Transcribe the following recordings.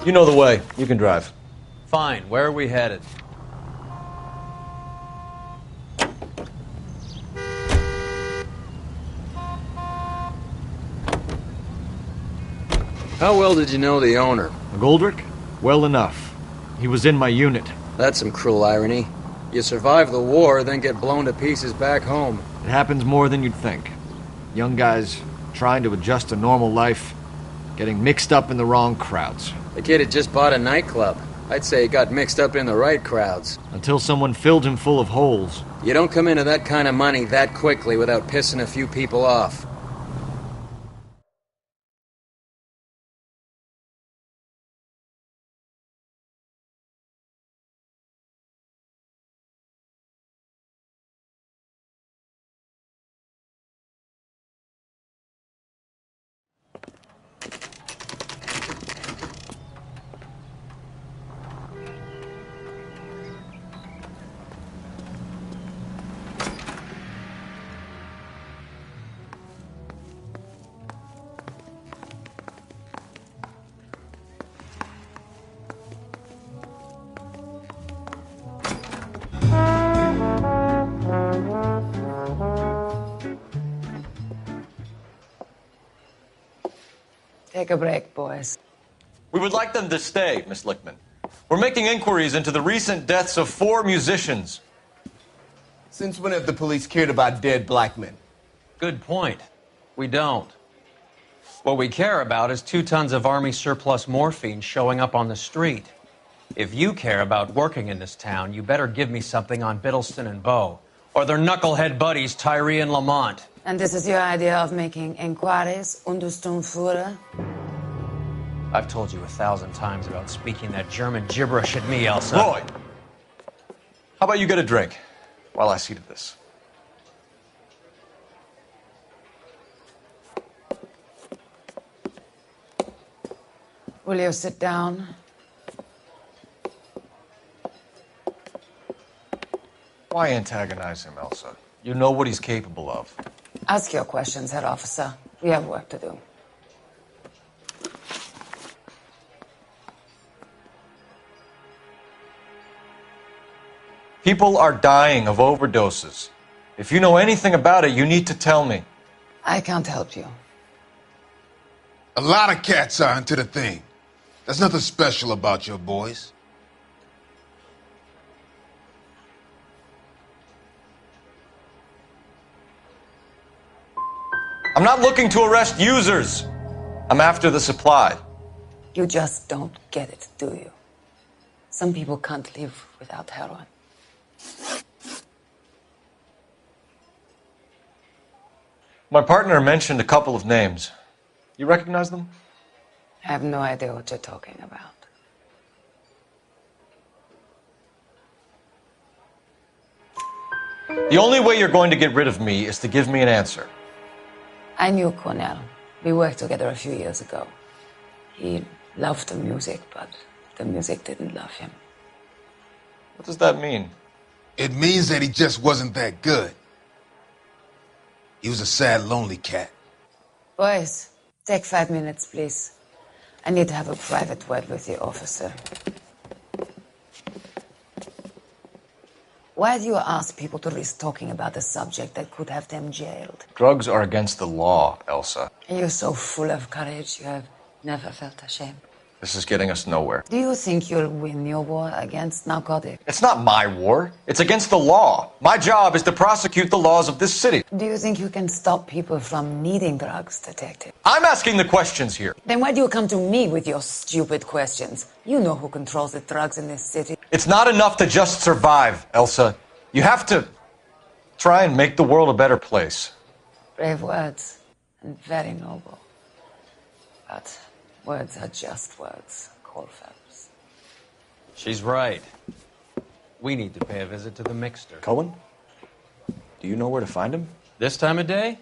You know the way. You can drive. Fine. Where are we headed? How well did you know the owner? McGoldrick? Well enough. He was in my unit. That's some cruel irony. You survive the war, then get blown to pieces back home. It happens more than you'd think. Young guys trying to adjust to normal life, getting mixed up in the wrong crowds. The kid had just bought a nightclub. I'd say he got mixed up in the right crowds. Until someone filled him full of holes. You don't come into that kind of money that quickly without pissing a few people off. Take a break, boys. We would like them to stay, Miss Lickman. We're making inquiries into the recent deaths of 4 musicians. Since when have the police cared about dead black men? Good point. We don't. What we care about is 2 tons of Army surplus morphine showing up on the street. If you care about working in this town, you better give me something on Biddleston and Bow, or their knucklehead buddies Tyree and Lamont. And this is your idea of making inquiries, Untersturmführer? I've told you 1,000 times about speaking that German gibberish at me, Elsa. Roy! How about you get a drink while I see to this? Will you sit down? Why antagonize him, Elsa? You know what he's capable of. Ask your questions, Herr Officer. We have work to do. People are dying of overdoses. If you know anything about it, you need to tell me. I can't help you. A lot of cats are into the thing. There's nothing special about your boys. I'm not looking to arrest users. I'm after the supply. You just don't get it, do you? Some people can't live without heroin. My partner mentioned a couple of names. You recognize them? I have no idea what you're talking about. The only way you're going to get rid of me is to give me an answer. I knew Cornell. We worked together a few years ago. He loved the music, but the music didn't love him. What does that mean? It means that he just wasn't that good. He was a sad, lonely cat. Boys, take 5 minutes, please. I need to have a private word with the officer. Why do you ask people to risk talking about a subject that could have them jailed? Drugs are against the law, Elsa. And you're so full of courage, you have never felt ashamed. This is getting us nowhere. Do you think you'll win your war against narcotics? It's not my war. It's against the law. My job is to prosecute the laws of this city. Do you think you can stop people from needing drugs, Detective? I'm asking the questions here. Then why do you come to me with your stupid questions? You know who controls the drugs in this city. It's not enough to just survive, Elsa. You have to try and make the world a better place. Brave words, and very noble. But words are just words, Coalfellows. She's right. We need to pay a visit to the Mixter. Cohen? Do you know where to find him? This time of day?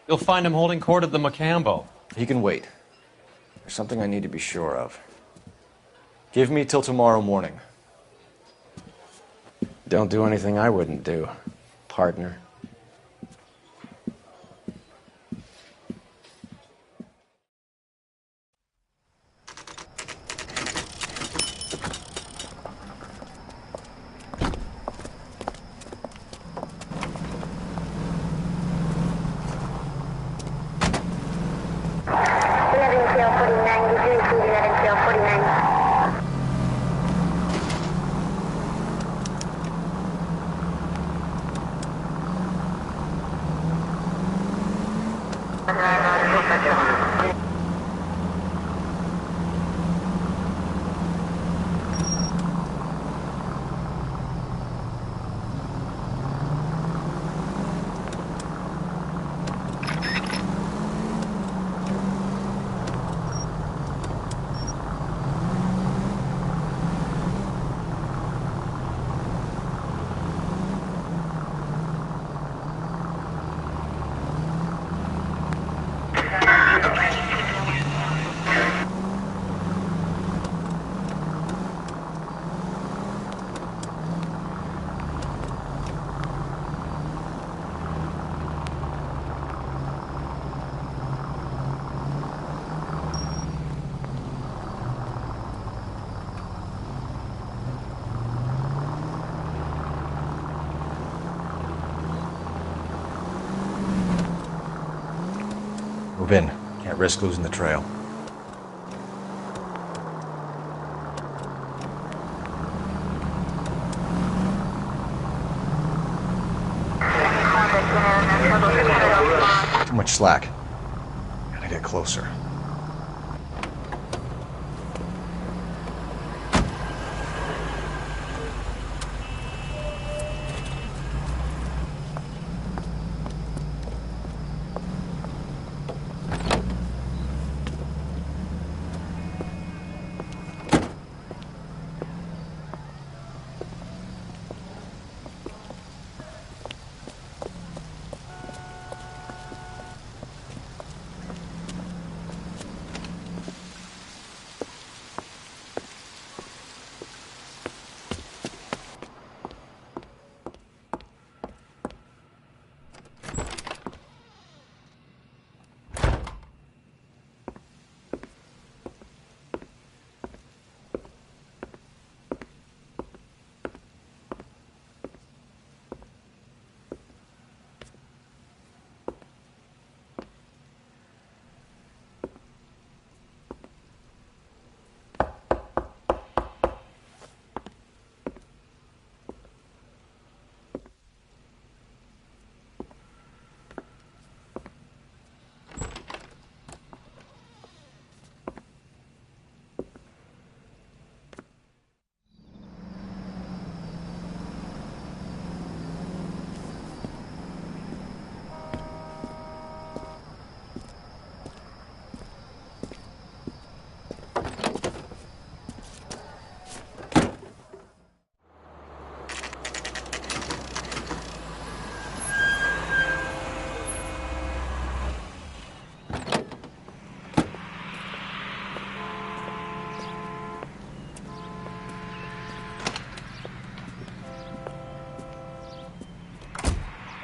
You'll find him holding court at the Macambo. He can wait. There's something I need to be sure of. Give me till tomorrow morning. Don't do anything I wouldn't do, partner. Move in. Can't risk losing the trail. Too much slack. Gotta get closer.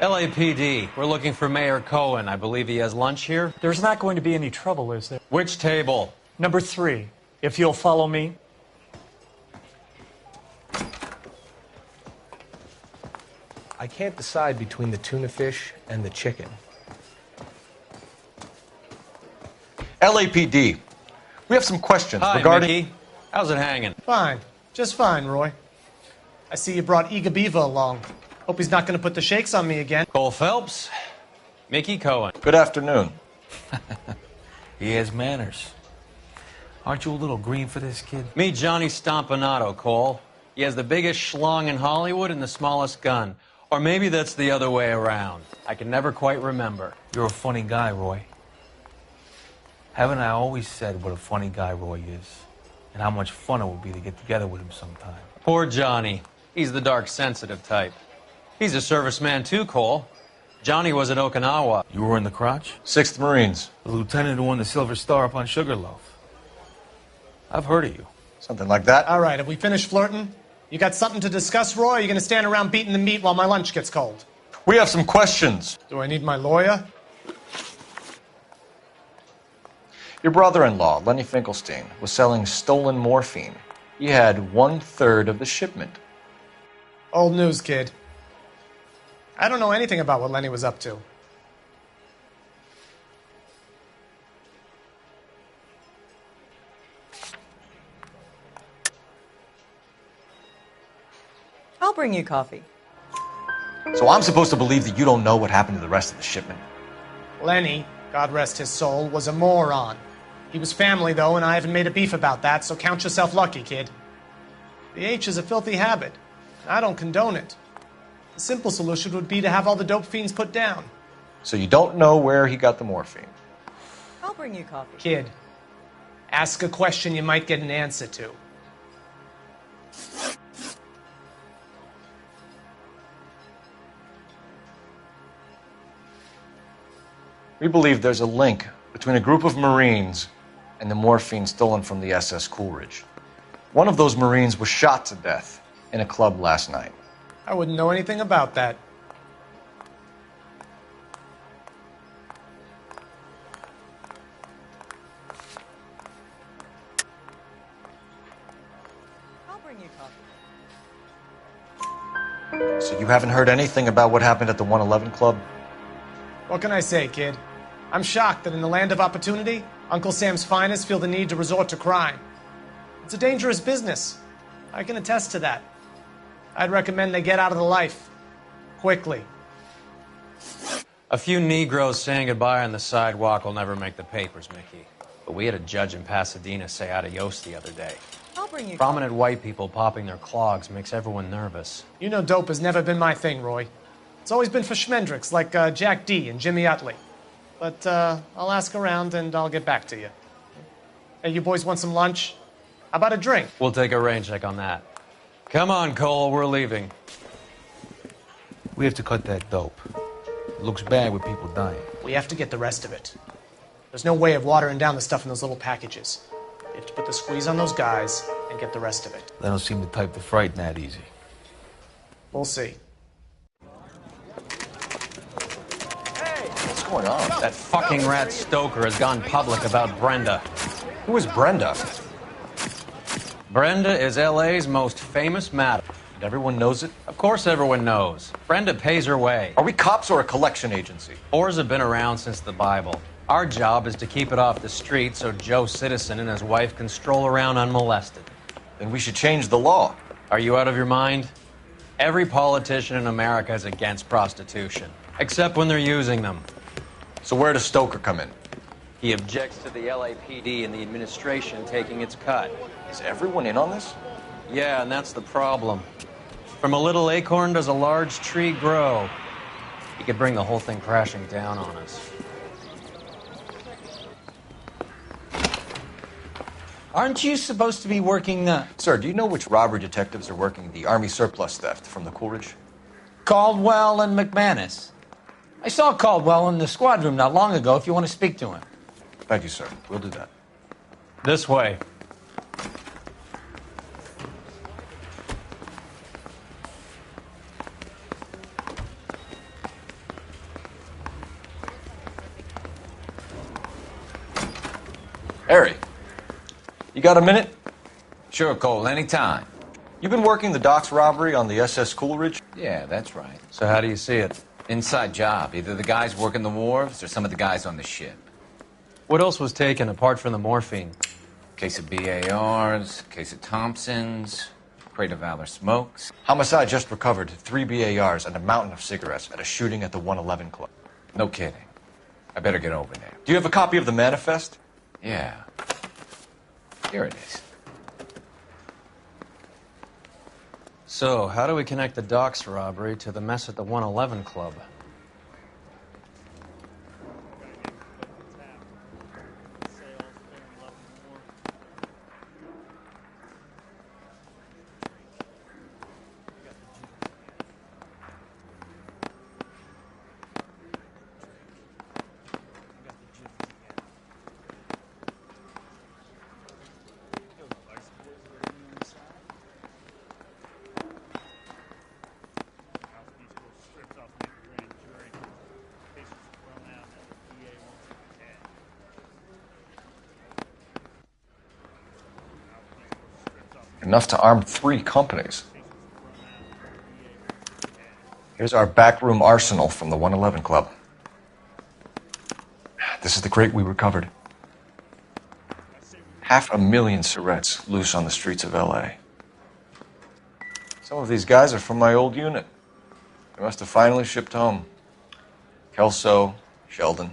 LAPD, we're looking for Mayor Cohen. I believe he has lunch here. There's not going to be any trouble, is there? Which table? Number 3, if you'll follow me. I can't decide between the tuna fish and the chicken. LAPD, we have some questions Hi, regarding... Mickey. How's it hanging? Fine. Just fine, Roy. I see you brought Igabiva along. Hope he's not going to put the shakes on me again. Cole Phelps, Mickey Cohen. Good afternoon. He has manners. Aren't you a little green for this kid? Meet Johnny Stompanato, Cole. He has the biggest schlong in Hollywood and the smallest gun. Or maybe that's the other way around. I can never quite remember. You're a funny guy, Roy. Haven't I always said what a funny guy Roy is? And how much fun it would be to get together with him sometime. Poor Johnny. He's the dark, sensitive type. He's a serviceman too, Cole. Johnny was at Okinawa. You were in the crotch? 6th Marines. The lieutenant who won the Silver Star up on Sugarloaf. I've heard of you. Something like that. All right, have we finished flirting? You got something to discuss, Roy, or are you going to stand around beating the meat while my lunch gets cold? We have some questions. Do I need my lawyer? Your brother-in-law, Lenny Finkelstein, was selling stolen morphine. He had 1/3 of the shipment. Old news, kid. I don't know anything about what Lenny was up to. I'll bring you coffee. So I'm supposed to believe that you don't know what happened to the rest of the shipment? Lenny, God rest his soul, was a moron. He was family, though, and I haven't made a beef about that, so count yourself lucky, kid. The H is a filthy habit. I don't condone it. The simple solution would be to have all the dope fiends put down. So you don't know where he got the morphine? I'll bring you coffee. Kid, ask a question you might get an answer to. We believe there's a link between a group of Marines and the morphine stolen from the SS Coolidge. One of those Marines was shot to death in a club last night. I wouldn't know anything about that. I'll bring you coffee. So you haven't heard anything about what happened at the 111 Club? What can I say, kid? I'm shocked that in the land of opportunity, Uncle Sam's finest feel the need to resort to crime. It's a dangerous business. I can attest to that. I'd recommend they get out of the life. Quickly. A few Negroes saying goodbye on the sidewalk will never make the papers, Mickey. But we had a judge in Pasadena say adios the other day. I'll bring you Prominent white people popping their clogs makes everyone nervous. You know dope has never been my thing, Roy. It's always been for schmendricks like Jack D. and Jimmy Utley. But I'll ask around and I'll get back to you. Hey, you boys want some lunch? How about a drink? We'll take a rain check on that. Come on, Cole, we're leaving. We have to cut that dope. It looks bad with people dying. We have to get the rest of it. There's no way of watering down the stuff in those little packages. You have to put the squeeze on those guys and get the rest of it. They don't seem the type to frighten that easy. We'll see. What's going on? That fucking rat Stoker has gone public about Brenda. Who is Brenda? Brenda is L.A.'s most famous madam. And everyone knows it? Of course everyone knows. Brenda pays her way. Are we cops or a collection agency? Whores have been around since the Bible. Our job is to keep it off the street so Joe Citizen and his wife can stroll around unmolested. Then we should change the law. Are you out of your mind? Every politician in America is against prostitution, except when they're using them. So where does Stoker come in? He objects to the LAPD and the administration taking its cut. Is everyone in on this? Yeah, and that's the problem. From a little acorn does a large tree grow. He could bring the whole thing crashing down on us. Aren't you supposed to be working Sir, do you know which robbery detectives are working the Army surplus theft from the Coolidge? Caldwell and McManus? I saw Caldwell in the squad room not long ago if you want to speak to him. Thank you, sir. We'll do that. This way. Harry, you got a minute? Sure, Cole, anytime. You've been working the docks robbery on the SS Coolidge? Yeah, that's right. So how do you see it? Inside job. Either the guys working the wharves or some of the guys on the ship. What else was taken apart from the morphine? Case of BARs, case of Thompsons, crate of Valor smokes. Homicide just recovered 3 BARs and a mountain of cigarettes at a shooting at the 111 Club. No kidding. I better get over there. Do you have a copy of the manifest? Yeah. Here it is. So, how do we connect the docks robbery to the mess at the 111 Club? Enough to arm 3 companies. Here's our backroom arsenal from the 111 Club. This is the crate we recovered. 500,000 cigarettes loose on the streets of L.A. Some of these guys are from my old unit. They must have finally shipped home. Kelso, Sheldon,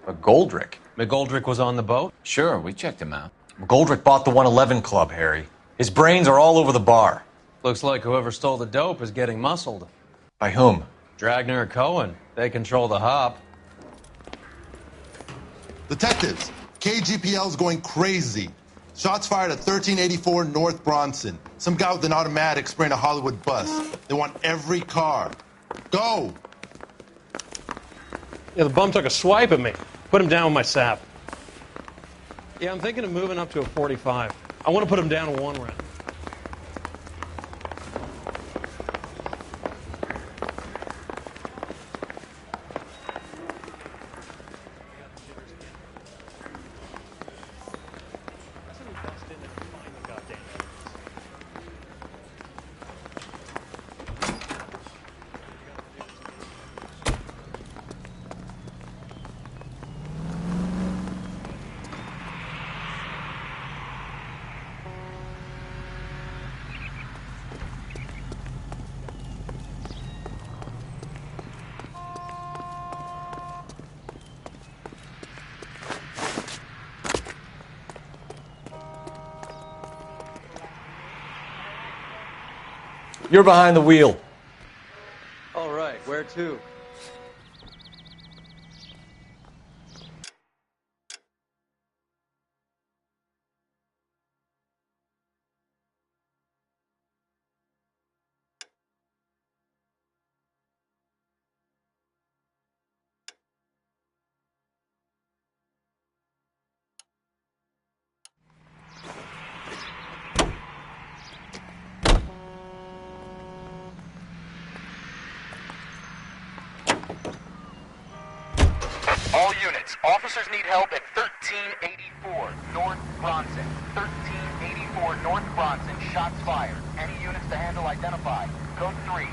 McGoldrick. McGoldrick was on the boat? Sure, we checked him out. McGoldrick bought the 111 Club, Harry. His brains are all over the bar. Looks like whoever stole the dope is getting muscled. By whom? Dragner or Cohen. They control the hop. Detectives, KGPL's going crazy. Shots fired at 1384 North Bronson. Some guy with an automatic spraying a Hollywood bus. They want every car. Go! Yeah, the bum took a swipe at me. Put him down with my sap. Yeah, I'm thinking of moving up to a 45. I want to put him down in 1 round. You're behind the wheel. All right, where to? All units, officers need help at 1384 North Bronson. 1384 North Bronson, shots fired. Any units to handle identify. Code 3.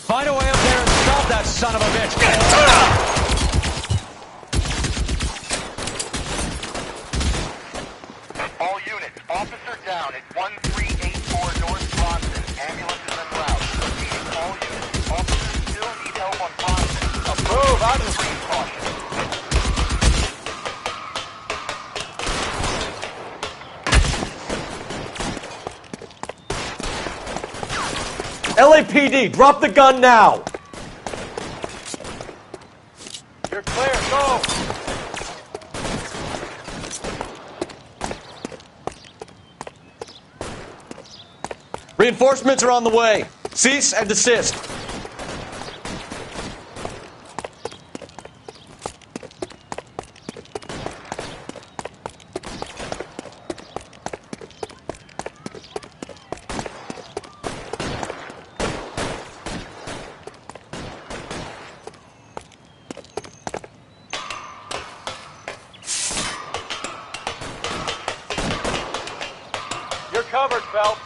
Find a way up there and stop that son of a bitch. All units, officer down at 1384 North Bronson. Ambulance is en route. Repeating all units. Officers still need help on Bronson. Move out of the street, caution. LAPD, drop the gun now! You're clear, go! Reinforcements are on the way. Cease and desist. You're covered, Phelps.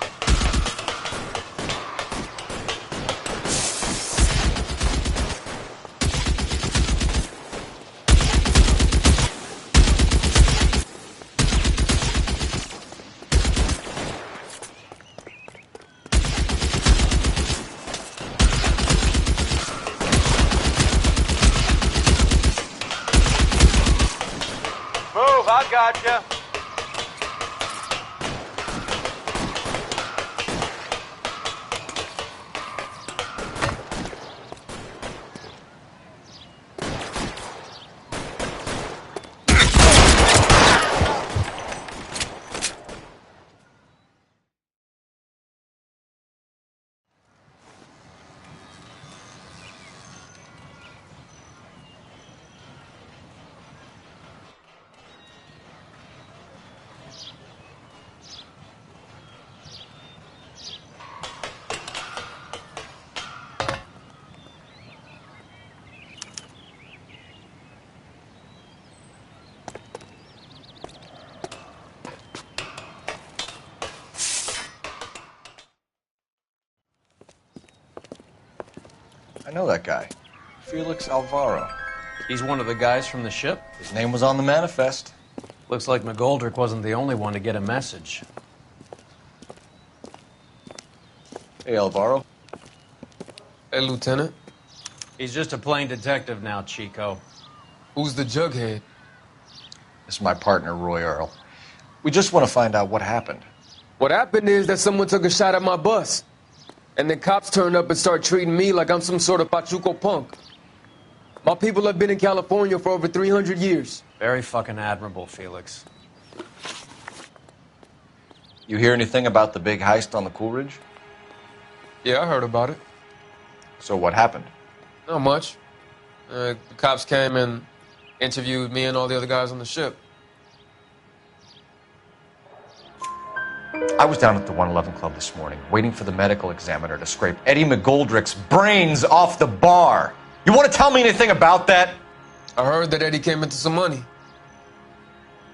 Move, I gotcha. I know that guy. Felix Alvaro. He's one of the guys from the ship? His name was on the manifest. Looks like McGoldrick wasn't the only one to get a message. Hey, Alvaro. Hey, Lieutenant. He's just a plain detective now, Chico. Who's the jughead? This is my partner, Roy Earl. We just want to find out what happened. What happened is that someone took a shot at my bus. And then cops turned up and started treating me like I'm some sort of Pachuco punk. My people have been in California for over 300 years. Very fucking admirable, Felix. You hear anything about the big heist on the Coolidge? Yeah, I heard about it. So what happened? Not much. The cops came and interviewed me and all the other guys on the ship. I was down at the 111 Club this morning, waiting for the medical examiner to scrape Eddie McGoldrick's brains off the bar. You want to tell me anything about that? I heard that Eddie came into some money.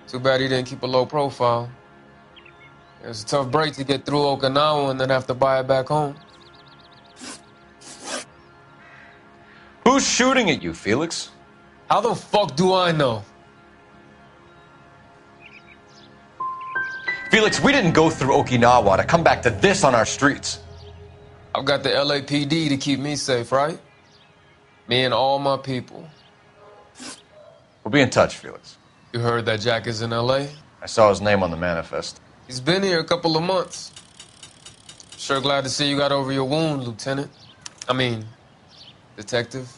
Too bad he didn't keep a low profile. It was a tough break to get through Okinawa and then have to buy it back home. Who's shooting at you, Felix? How the fuck do I know? Felix, we didn't go through Okinawa to come back to this on our streets. I've got the LAPD to keep me safe, right? Me and all my people. We'll be in touch, Felix. You heard that Jack is in LA? I saw his name on the manifest. He's been here a couple of months. Sure glad to see you got over your wound, Lieutenant. I mean, Detective.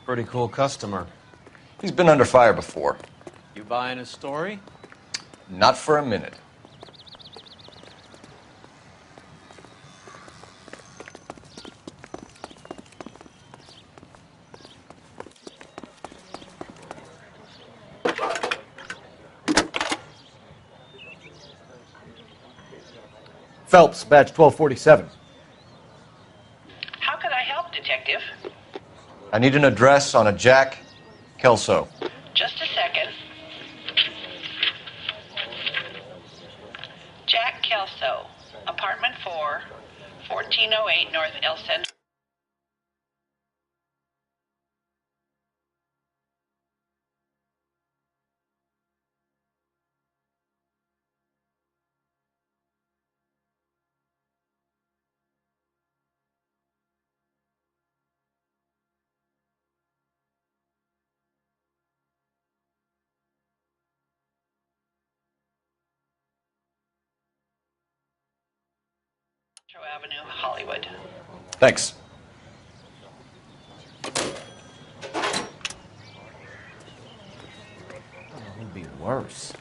Pretty cool customer. He's been under fire before. You buying his story? Not for a minute. Phelps, badge 1247. How can I help, Detective? I need an address on a Jack Kelso. Just a second. Jack Kelso, apartment apartment 4, 1408 North El Centro. Avenue, Hollywood. Thanks. It would be worse.